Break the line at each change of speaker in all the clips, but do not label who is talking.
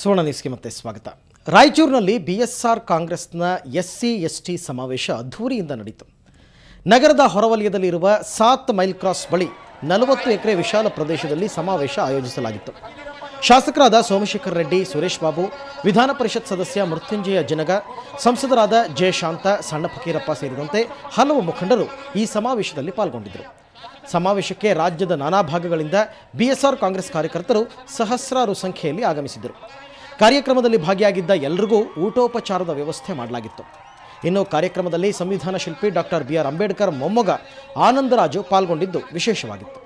ಸುವರ್ಣ ನ್ಯೂಸ್ಗೆ ಮತ್ತೆ ಸ್ವಾಗತ. ರಾಯಚೂರಿನಲ್ಲಿ ಬಿಎಸ್ಆರ್ ಕಾಂಗ್ರೆಸ್ನ ಎಸ್ಸಿ ಎಸ್ಟಿ ಸಮಾವೇಶ ಅದ್ಧೂರಿಯಿಂದ ನಡೆಯಿತು. ನಗರದ ಹೊರವಲಯದಲ್ಲಿರುವ 7 ಮೈಲ್ ಕ್ರಾಸ್ ಬಳಿ 40 ಎಕರೆ ವಿಶಾಲ ಪ್ರದೇಶದಲ್ಲಿ ಸಮಾವೇಶ ಆಯೋಜಿಸಲಾಗಿತ್ತು. ಶಾಸಕರಾದ ಸೋಮಶೇಖರ್ ರೆಡ್ಡಿ, ಸುರೇಶ್ ಬಾಬು, ವಿಧಾನ ಪರಿಷತ್ ಸದಸ್ಯ ಮೃತ್ಯುಂಜಯ ಜನಗ, ಸಂಸದರಾದ ಜಯಶಾಂತ, ಸಣ್ಣ ಫಕೀರಪ್ಪ ಸೇರಿದಂತೆ ಹಲವು ಮುಖಂಡರು ಈ ಸಮಾವೇಶದಲ್ಲಿ ಪಾಲ್ಗೊಂಡಿದ್ದರು. ಸಮಾವೇಶಕ್ಕೆ ರಾಜ್ಯದ ನಾನಾ ಭಾಗಗಳಿಂದ ಬಿಎಸ್ಆರ್ ಕಾಂಗ್ರೆಸ್ ಕಾರ್ಯಕರ್ತರು ಸಹಸ್ರಾರು ಸಂಖ್ಯೆಯಲ್ಲಿ ಆಗಮಿಸಿದ್ದರು. ಕಾರ್ಯಕ್ರಮದಲ್ಲಿ ಭಾಗಿಯಾಗಿದ್ದ ಎಲ್ಲರಿಗೂ ಊಟೋಪಚಾರದ ವ್ಯವಸ್ಥೆ ಮಾಡಲಾಗಿತ್ತು. ಇನ್ನು ಕಾರ್ಯಕ್ರಮದಲ್ಲಿ ಸಂವಿಧಾನ ಶಿಲ್ಪಿ ಡಾಕ್ಟರ್ ಬಿ ಆರ್ ಅಂಬೇಡ್ಕರ್ ಮೊಮ್ಮಗ ಆನಂದರಾಜು ಪಾಲ್ಗೊಂಡಿದ್ದು ವಿಶೇಷವಾಗಿತ್ತು.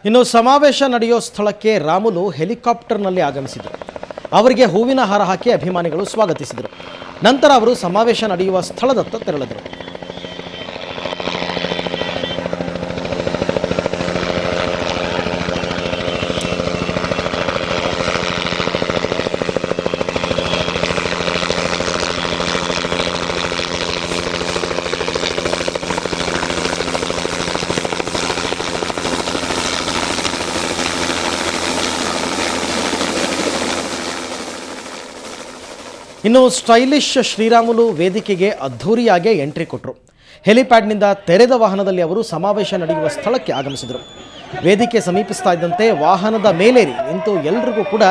ಇನ್ನು ಸಮಾವೇಶ ನಡೆಯೋ ಸ್ಥಳಕ್ಕೆ ರಾಮುಲು ಹೆಲಿಕಾಪ್ಟರ್ನಲ್ಲಿ ಆಗಮಿಸಿದರು. ಅವರಿಗೆ ಹೂವಿನ ಹಾರ ಹಾಕಿ ಅಭಿಮಾನಿಗಳು ಸ್ವಾಗತಿಸಿದರು. ನಂತರ ಅವರು ಸಮಾವೇಶ ನಡೆಯುವ ಸ್ಥಳದತ್ತ ತೆರಳಿದರು. ಇನ್ನು ಸ್ಟೈಲಿಶ್ ಶ್ರೀರಾಮುಲು ವೇದಿಕೆಗೆ ಅದ್ಧೂರಿಯಾಗಿ ಎಂಟ್ರಿ ಕೊಟ್ಟರು. ಹೆಲಿಪ್ಯಾಡ್ನಿಂದ ತೆರೆದ ವಾಹನದಲ್ಲಿ ಅವರು ಸಮಾವೇಶ ನಡೆಯುವ ಸ್ಥಳಕ್ಕೆ ಆಗಮಿಸಿದರು. ವೇದಿಕೆ ಸಮೀಪಿಸ್ತಾ ಇದ್ದಂತೆ ವಾಹನದ ಮೇಲೇರಿ ನಿಂತು ಎಲ್ಲರಿಗೂ ಕೂಡ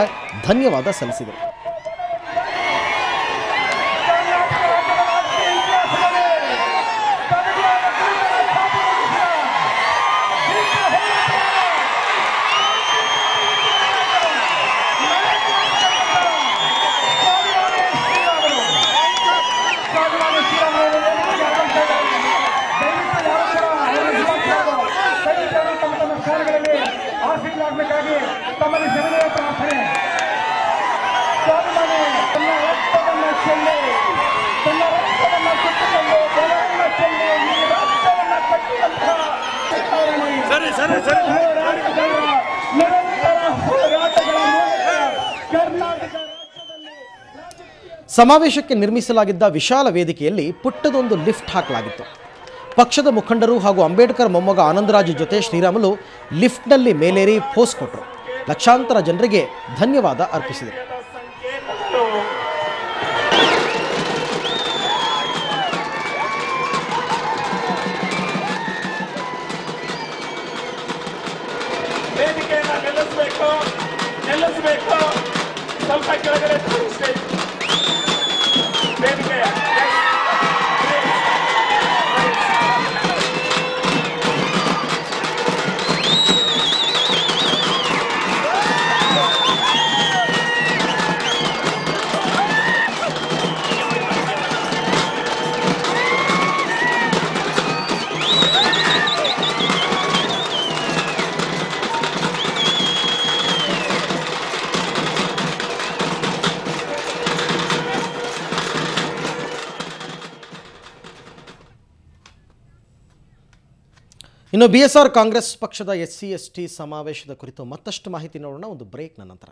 ಧನ್ಯವಾದ ಸಲ್ಲಿಸಿದರು. ಸಮಾವೇಶಕ್ಕೆ ನಿರ್ಮಿಸಲಾಗಿದ್ದ ವಿಶಾಲ ವೇದಿಕೆಯಲ್ಲಿ ಪುಟ್ಟದೊಂದು ಲಿಫ್ಟ್ ಹಾಕಲಾಗಿತ್ತು. ಪಕ್ಷದ ಮುಖಂಡರು ಹಾಗೂ ಅಂಬೇಡ್ಕರ್ ಮೊಮ್ಮಗ ಆನಂದರಾಜು ಜೊತೆ ಶ್ರೀರಾಮುಲು ಲಿಫ್ಟ್ನಲ್ಲಿ ಮೇಲೇರಿ ಪೋಸ್ ಕೊಟ್ಟರು. ಲಕ್ಷಾಂತರ ಜನರಿಗೆ ಧನ್ಯವಾದ ಅರ್ಪಿಸಿದರು. ಇನ್ನು ಬಿಎಸ್ಆರ್ ಕಾಂಗ್ರೆಸ್ ಪಕ್ಷದ ಎಸ್ಸಿ ಎಸ್ಟಿ ಸಮಾವೇಶದ ಕುರಿತು ಮತ್ತಷ್ಟು ಮಾಹಿತಿ ನೋಡೋಣ ಒಂದು ಬ್ರೇಕ್ನ ನಂತರ.